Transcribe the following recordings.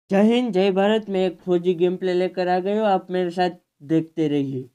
जय हिंद जय भारत। मैं एक फौजी गेम प्ले लेकर आ गया हूँ, आप मेरे साथ देखते रहिए।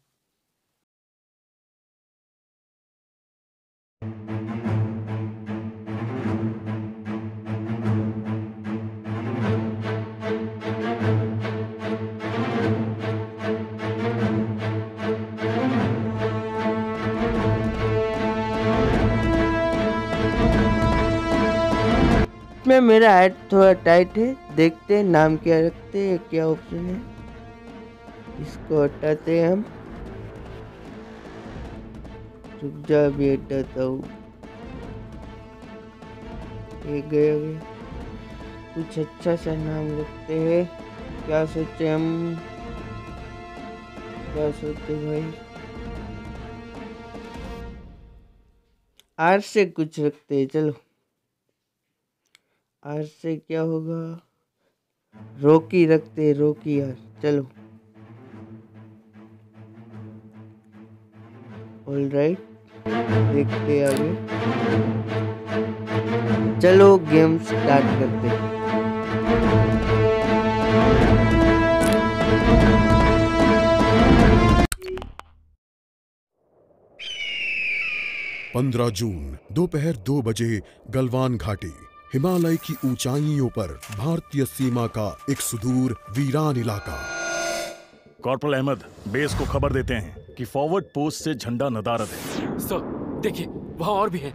में मेरा हाथ थोड़ा टाइट है, देखते हैं नाम क्या रखते हैं, क्या ऑप्शन है। इसको हटाते हैं हम। रुक जा, अभी हटाता हूँ। ये गया गया। कुछ अच्छा सा नाम रखते हैं। क्या सोचे हम, क्या सोचे भाई? आर से कुछ रखते हैं, चलो। आर से क्या होगा? रॉकी रखते हैं, रॉकी यार, चलो। ऑल राइट, देखते आगे। चलो गेम स्टार्ट करते हैं। 15 जून दोपहर 2 बजे गलवान घाटी, हिमालय की ऊंचाइयों पर भारतीय सीमा का एक सुदूर वीरान इलाका। कॉर्पोरल अहमद, बेस को खबर देते हैं कि फॉरवर्ड पोस्ट से झंडा नदारद है। सर देखिए, वहाँ और भी है।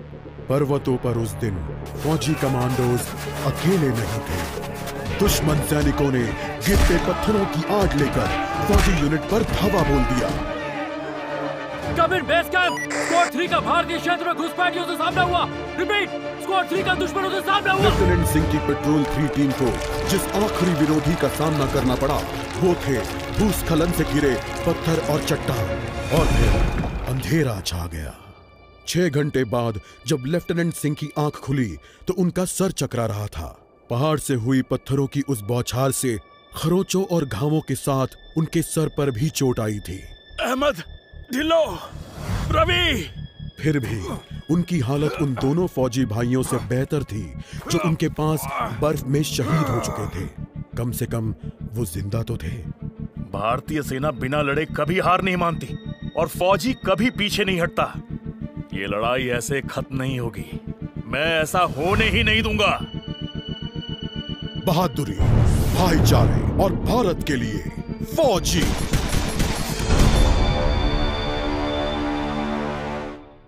पर्वतों पर उस दिन फौजी कमांडोज अकेले नहीं थे। दुश्मन सैनिकों ने गिरते पत्थरों की आग लेकर फौजी यूनिट पर धावा बोल दिया। कमिंग बेस कैंप, स्क्वाड 3 का भारतीय क्षेत्र में घुसपैठियों से सामना हुआ। रिपीट, स्क्वाड 3 का दुश्मनों से सामना हुआ। लेफ्टिनेंट सिंह की पेट्रोल 3 टीम को जिस आखिरी विरोधी का सामना करना पड़ा वो थे भूस्खलन से गिरे पत्थर और चट्टान। और फिर अंधेरा छा गया। 6 घंटे बाद जब लेफ्टिनेंट सिंह की आंख खुली तो उनका सर चकरा रहा था। पहाड़ से हुई पत्थरों की उस बौछार से खरोचों और घावों के साथ उनके सर पर भी चोट आई थी। अहमद, ढिल्लो, रवि। फिर भी उनकी हालत उन दोनों फौजी भाइयों से बेहतर थी जो उनके पास बर्फ में शहीद हो चुके थे। कम से कम वो जिंदा तो थे। भारतीय सेना बिना लड़े कभी हार नहीं मानती और फौजी कभी पीछे नहीं हटता। ये लड़ाई ऐसे खत्म नहीं होगी। मैं ऐसा होने ही नहीं दूंगा। बहादुरी, भाईचारे और भारत के लिए फौजी।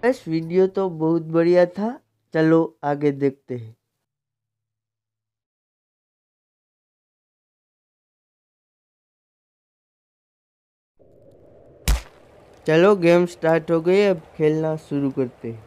इस वीडियो तो बहुत बढ़िया था, चलो आगे देखते हैं। चलो गेम स्टार्ट हो गई, अब खेलना शुरू करते हैं।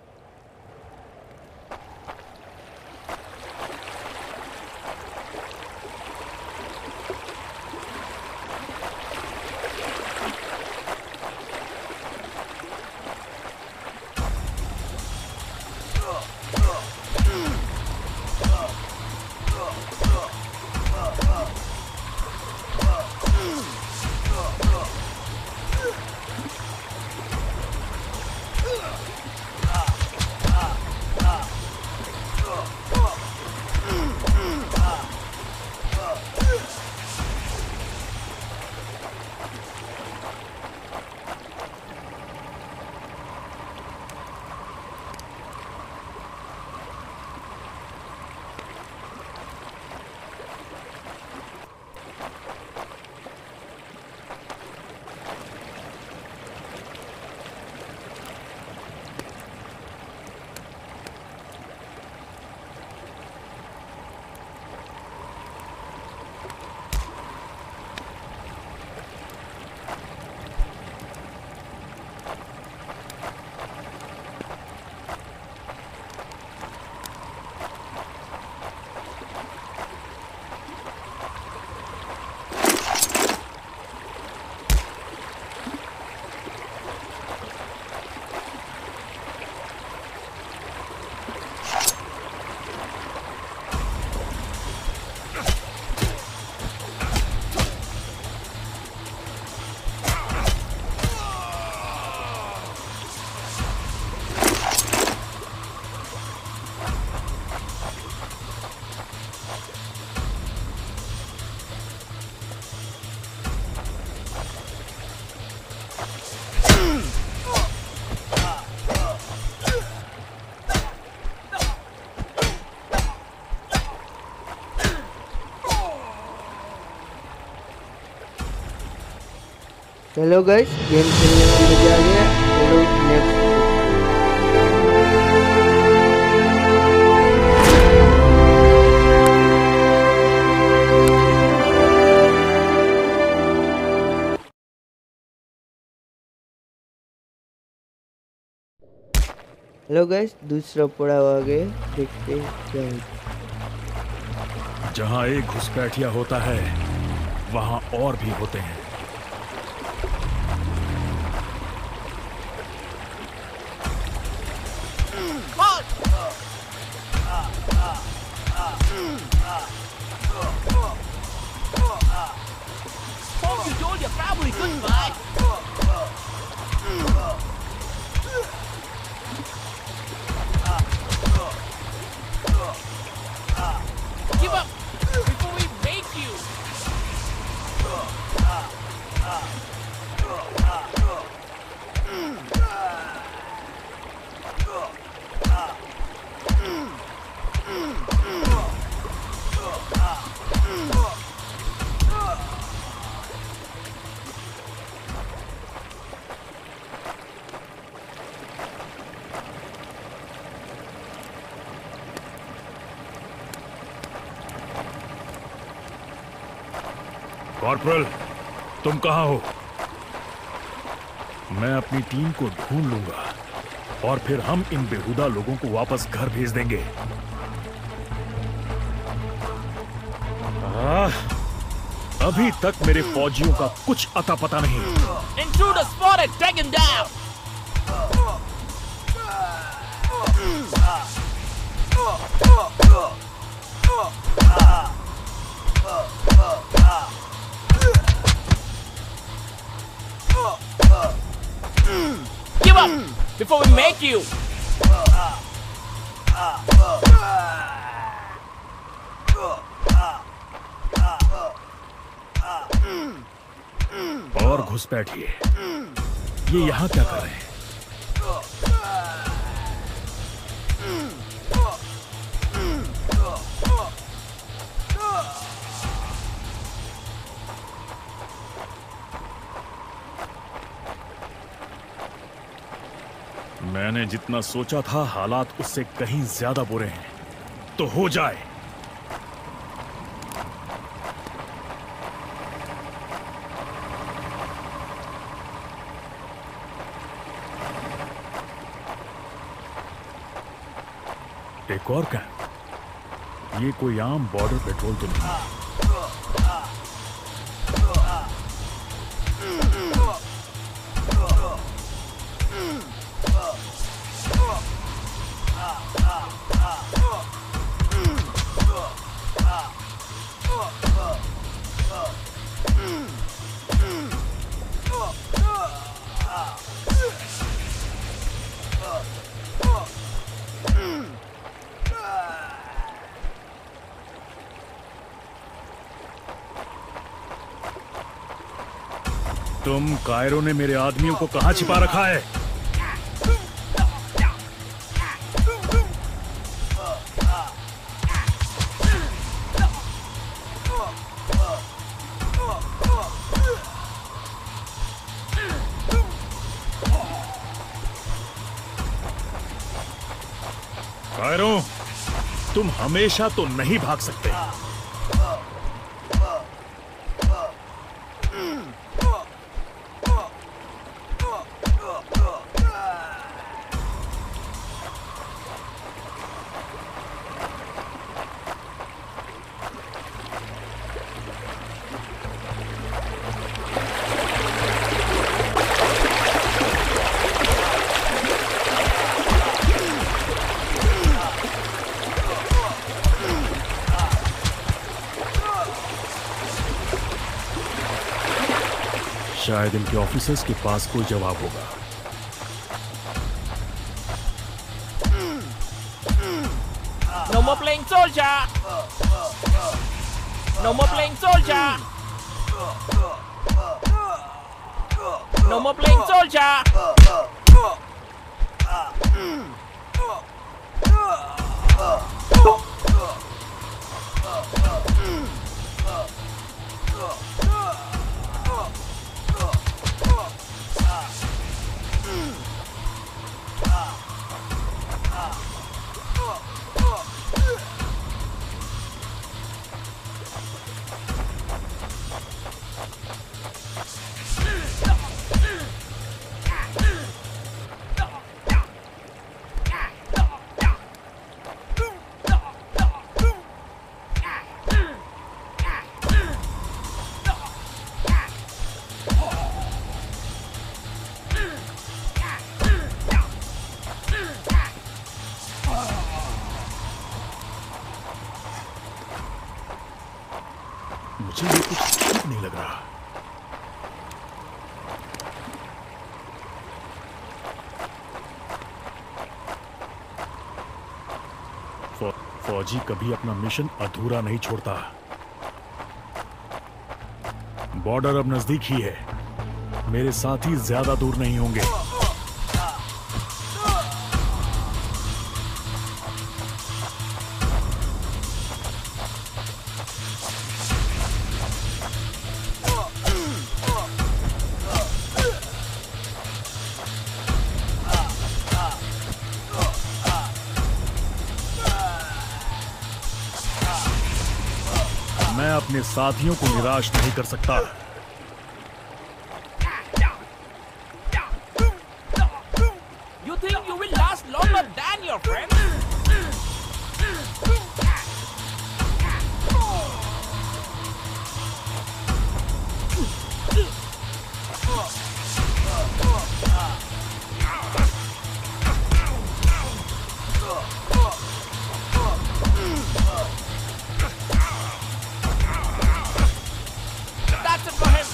चलो गाइस, गेम खेलने में मजा आ गया। चलो नेक्स्ट। हेलो गाइस, दूसरा पड़ाव आ गया, देखते हैं क्या होता। जहाँ एक घुसपैठिया होता है वहाँ और भी होते हैं। Give up before we make you. Corporal, तुम कहाँ हो? मैं अपनी टीम को ढूंढ लूंगा और फिर हम इन बेहुदा लोगों को वापस घर भेज देंगे। अभी तक मेरे फौजियों का कुछ अता पता नहीं। Intruder spotted. Take him down. Give up before we make you. और घुसपैठिए, ये यहाँ क्या कर रहे हैं? मैंने जितना सोचा था हालात उससे कहीं ज्यादा बुरे हैं। तो हो जाए। एक और कैंप। ये कोई आम बॉर्डर पेट्रोल तो नहीं। तुम कायरो ने मेरे आदमियों को कहां छिपा रखा है? कायरो, तुम हमेशा तो नहीं भाग सकते। शायद इनके ऑफिसर्स के पास कोई जवाब होगा। No more playing soldier. No more playing soldier. No more playing soldier. मुझे ये कुछ ठीक नहीं लग रहा। फौजी कभी अपना मिशन अधूरा नहीं छोड़ता। बॉर्डर अब नजदीक ही है, मेरे साथी ज्यादा दूर नहीं होंगे। मैं अपने साथियों को निराश नहीं कर सकता। You think you will last longer than your friends? That's it for him.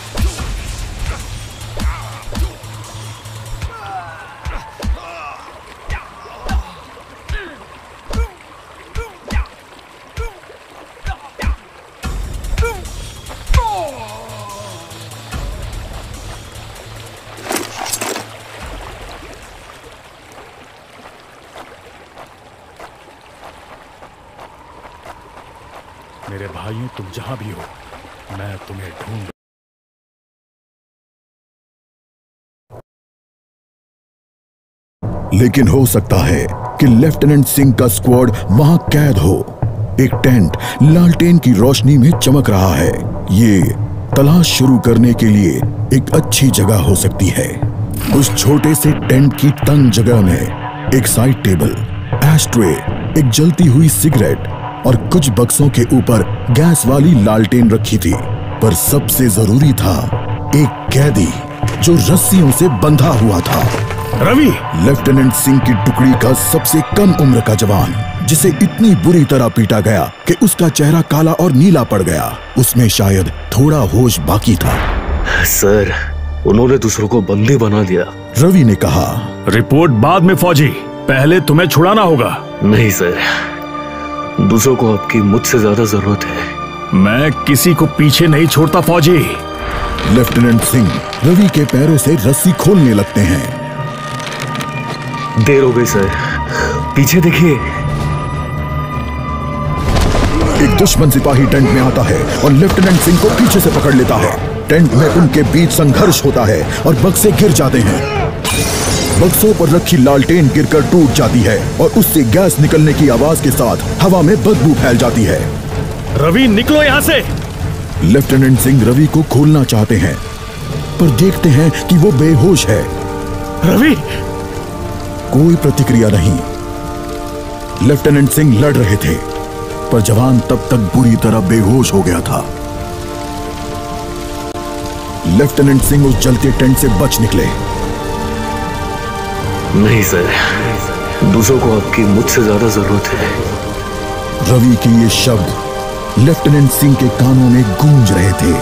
मेरे भाइयों, तुम जहां भी हो, मैं तुम्हें ढूंढ। लेकिन हो सकता है कि लेफ्टिनेंट सिंह का स्क्वाड वहां कैद हो। एक टेंट लालटेन की रोशनी में चमक रहा है। ये तलाश शुरू करने के लिए एक अच्छी जगह हो सकती है। उस छोटे से टेंट की तंग जगह में एक साइड टेबल, एस्ट्रे, एक जलती हुई सिगरेट और कुछ बक्सों के ऊपर गैस वाली लालटेन रखी थी। पर सबसे जरूरी था एक कैदी जो रस्सियों से बंधा हुआ था। रवि! लेफ्टिनेंट सिंह की टुकड़ी का सबसे कम उम्र का जवान, जिसे इतनी बुरी तरह पीटा गया कि उसका चेहरा काला और नीला पड़ गया। उसमें शायद थोड़ा होश बाकी था। सर, उन्होंने दूसरों को बंदी बना दिया। रवि ने कहा। रिपोर्ट बाद में फौजी, पहले तुम्हें छुड़ाना होगा। नहीं सर, दूसरों को आपकी मुझसे ज्यादा जरूरत है। मैं किसी को पीछे नहीं छोड़ता फौजी। लेफ्टिनेंट सिंह रवि के पैरों से रस्सी खोलने लगते हैं। देर हो गई सर, पीछे देखिए। एक दुश्मन सिपाही टेंट में आता है और लेफ्टिनेंट सिंह को पीछे से पकड़ लेता है। टेंट में उनके बीच संघर्ष होता है और बक्से गिर जाते हैं। बक्सों पर रखी लालटेन गिरकर टूट जाती है और उससे गैस निकलने की आवाज के साथ हवा में बदबू फैल जाती है। रवि, निकलो यहाँ से! लेफ्टिनेंट सिंह रवि को खोलना चाहते हैं, पर देखते हैं कि वो बेहोश है। रवि! कोई प्रतिक्रिया नहीं। लेफ्टिनेंट सिंह लड़ रहे थे, पर जवान तब तक बुरी तरह बेहोश हो गया था। लेफ्टिनेंट सिंह उस जलते टेंट से बच निकले। नहीं सर, दूसरों को आपकी मुझसे ज्यादा जरूरत है। रवि के ये शब्द लेफ्टिनेंट सिंह के कानों में गूंज रहे थे।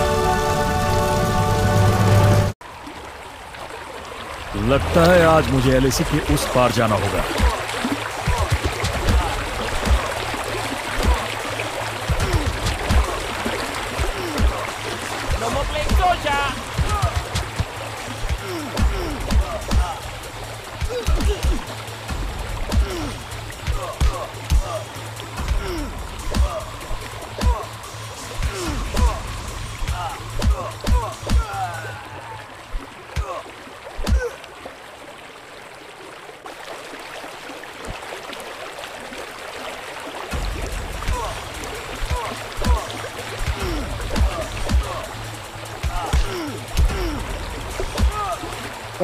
लगता है आज मुझे एलएसी के उस पार जाना होगा। No more playing soldier.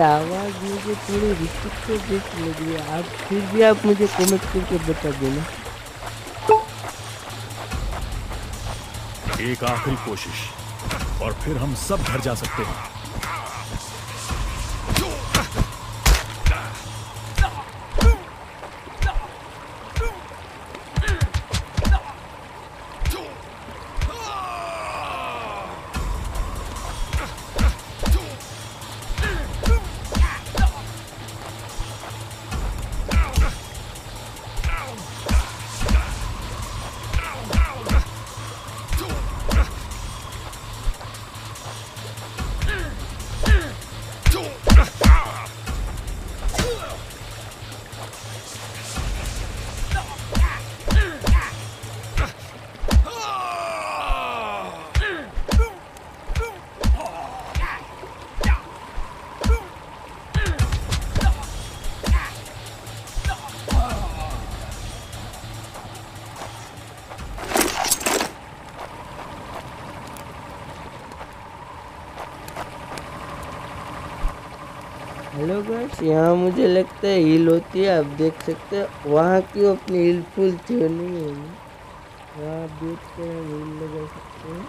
आवाज मुझे थोड़ी रिस्ट्रिक्टेड जैसी लग रही है। आप फिर भी आप मुझे कमेंट करके बता देना। एक आखिरी कोशिश और फिर हम सब घर जा सकते हैं। हेलो गाइस, यहाँ मुझे लगता है हील होती है। आप देख सकते हो वहाँ की अपनी हील फुल क्यों नहीं होगी। वहाँ आप देख कर हील लगा सकते हैं।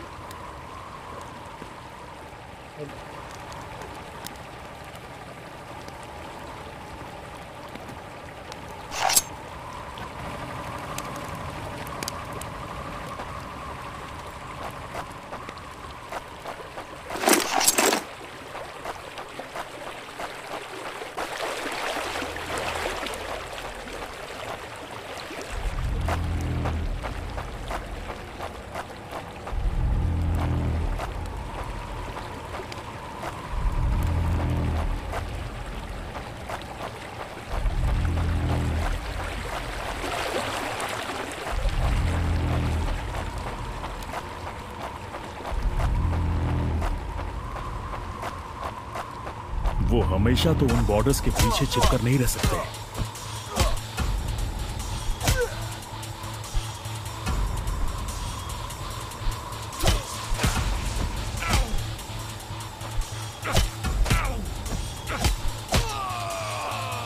वो हमेशा तो उन बॉर्डर्स के पीछे छिपकर नहीं रह सकते।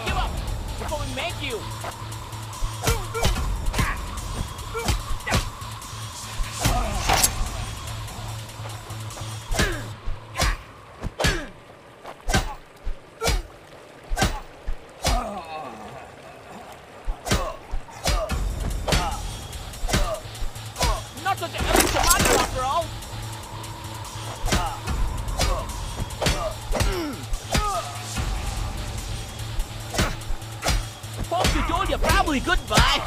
Give up before we make you. Not such an elite commander after all. Hope you told your family goodbye.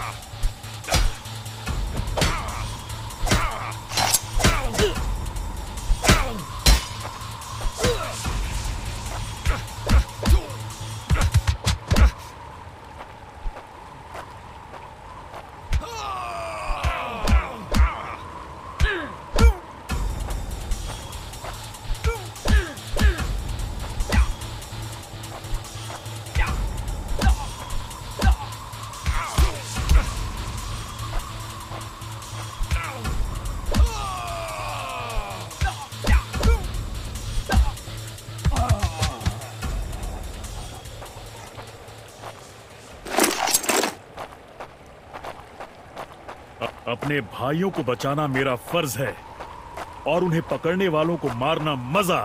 अपने भाइयों को बचाना मेरा फर्ज है और उन्हें पकड़ने वालों को मारना मजा।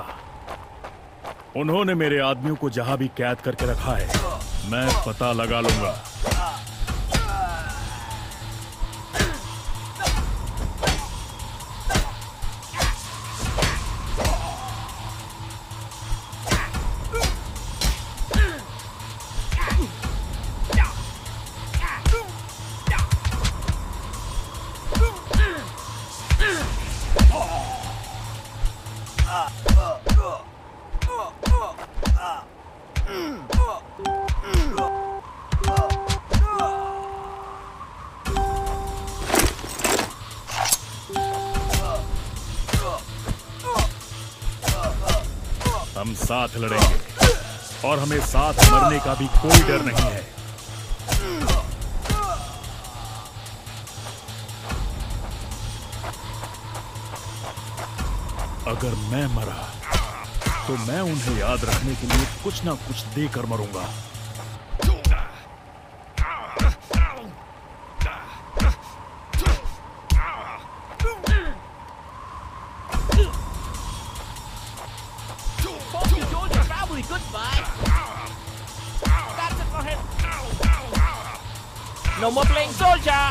उन्होंने मेरे आदमियों को जहां भी कैद करके रखा है, मैं पता लगा लूंगा। हम साथ लड़ेंगे और हमें साथ मरने का भी कोई डर नहीं है। अगर मैं मरा तो मैं उन्हें याद रखने के लिए कुछ ना कुछ देकर मरूंगा। Hope you told your family goodbye. That's it for him. No more playing soldier.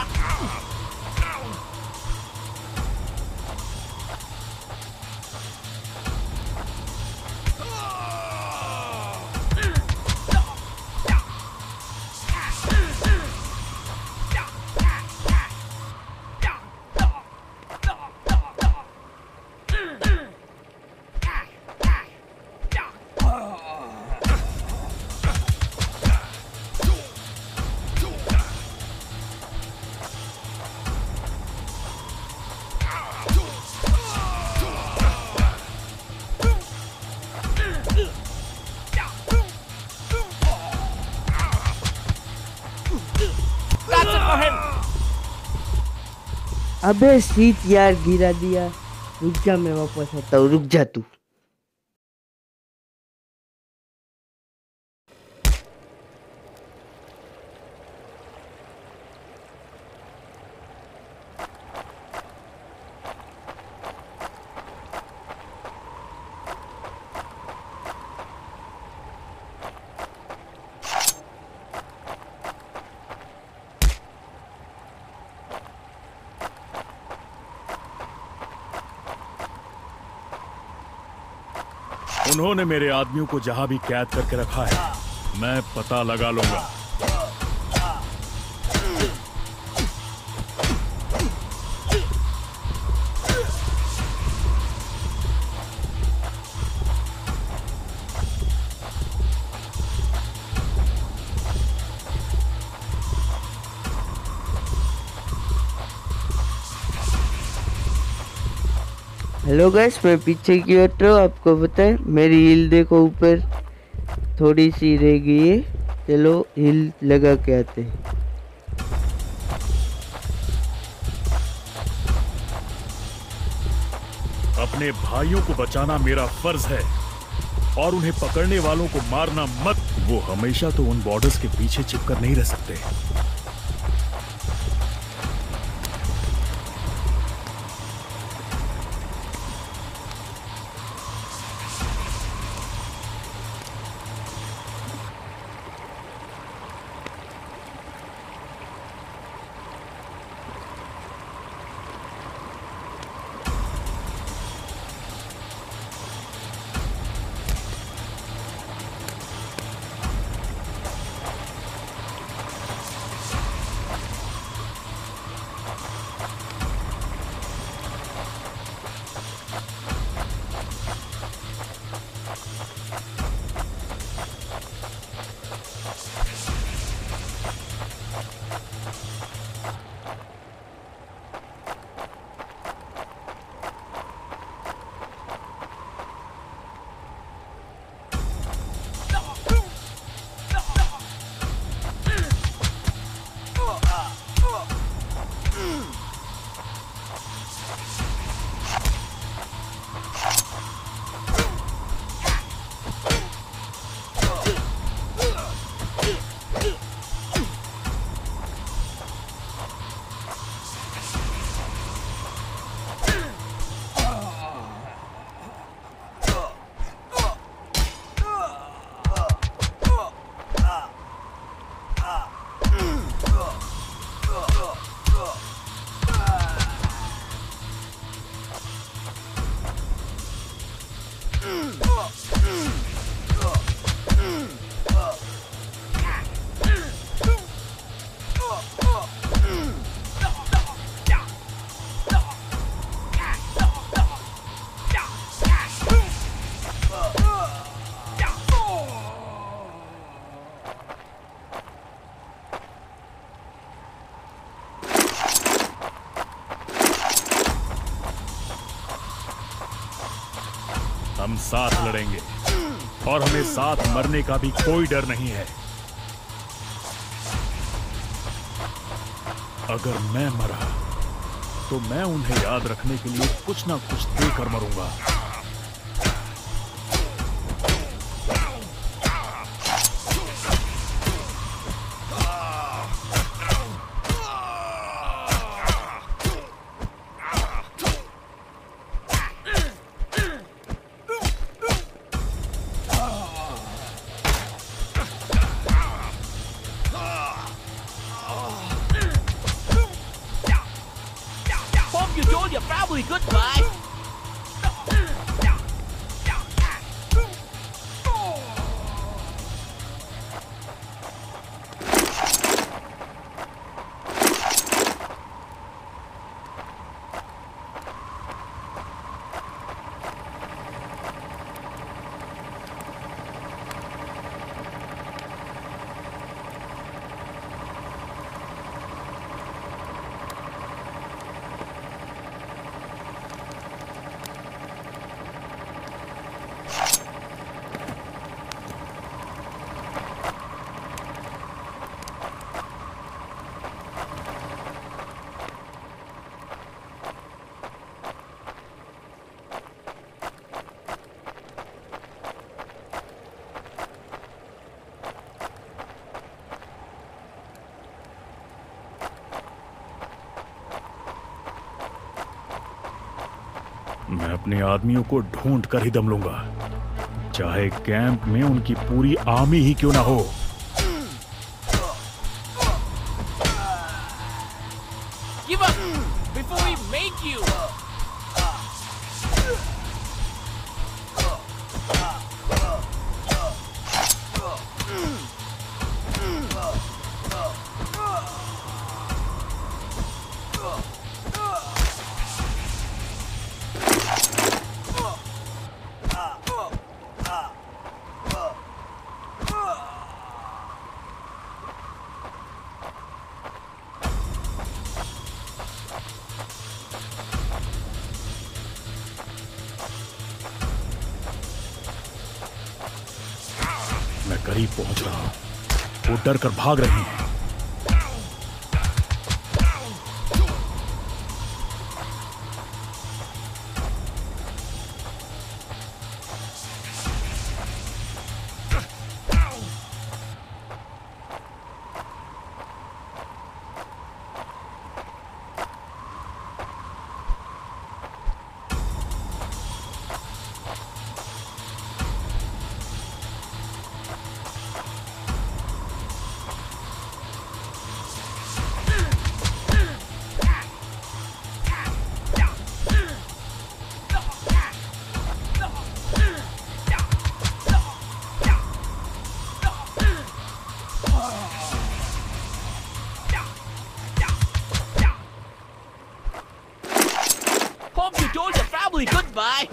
That's it for him. अबे सीट यार गिरा दिया। रुक जा, मैं वापस आता हूँ। रुक जा तू। उन्होंने मेरे आदमियों को जहां भी कैद करके रखा है, मैं पता लगा लूंगा। हेलो गाइस, मैं पीछे की हट रहा हूँ। आपको पता है मेरी हील देखो ऊपर थोड़ी सी रह गई है। चलो हील लगा के आते हैं। अपने भाइयों को बचाना मेरा फर्ज है और उन्हें पकड़ने वालों को मारना मत। वो हमेशा तो उन बॉर्डर्स के पीछे चिपकर नहीं रह सकते। हम साथ लड़ेंगे और हमें साथ मरने का भी कोई डर नहीं है। अगर मैं मरा तो मैं उन्हें याद रखने के लिए कुछ ना कुछ देकर मरूंगा। You told your family goodbye. मैं अपने आदमियों को ढूंढ कर ही दम लूंगा, चाहे कैंप में उनकी पूरी आर्मी ही क्यों ना हो। Give up before we make you. करीब पहुंच रहा हूं। वो डर कर भाग रही हैं। Hope you told your family goodbye.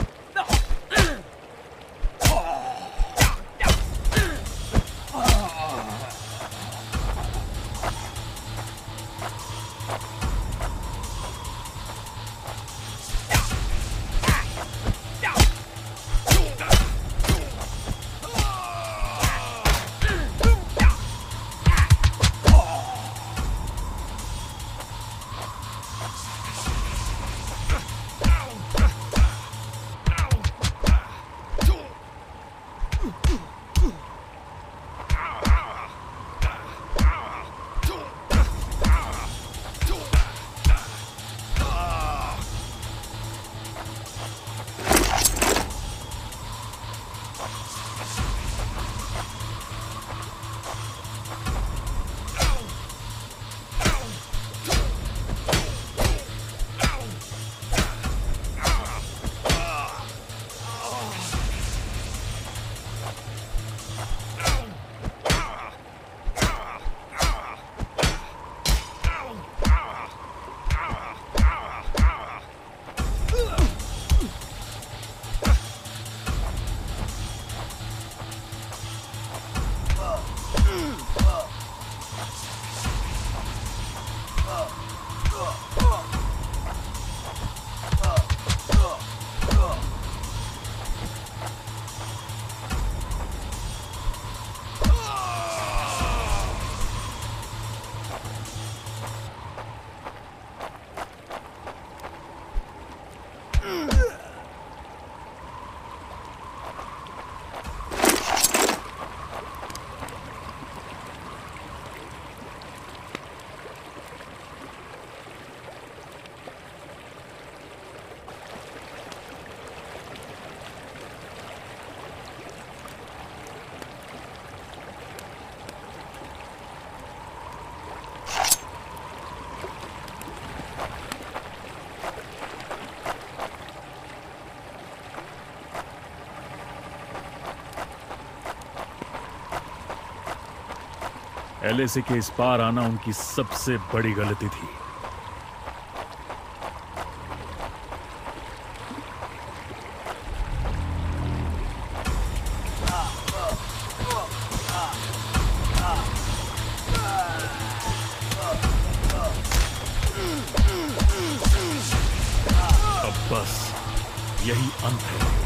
LAC के इस पार आना उनकी सबसे बड़ी गलती थी। अब बस यही अंत है।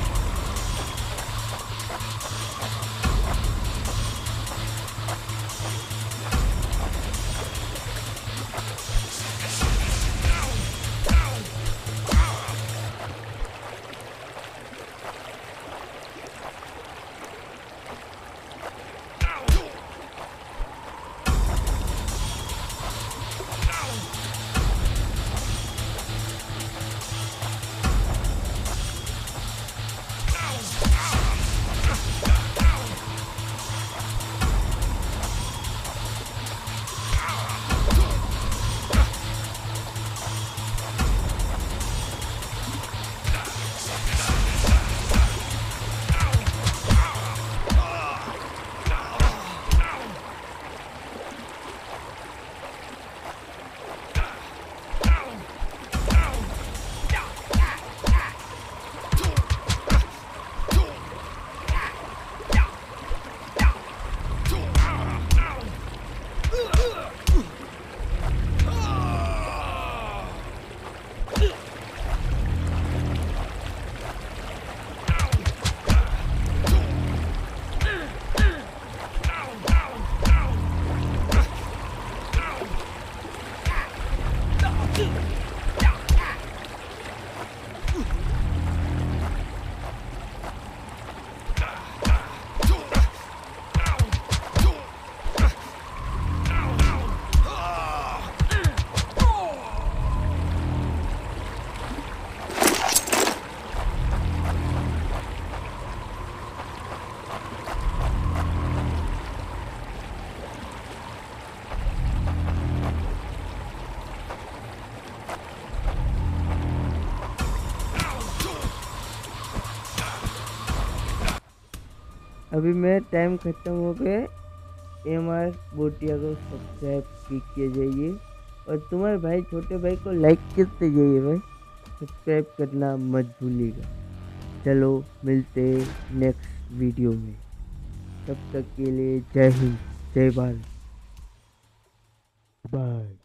अभी मेरा टाइम ख़त्म हो गया। MR बोटिया को सब्सक्राइब कीजिए जाइए और तुम्हारे भाई छोटे भाई को लाइक करते जाइए भाई, सब्सक्राइब करना मत भूलिएगा। चलो मिलते नेक्स्ट वीडियो में, तब तक के लिए जय हिंद, जय भारत, बाय।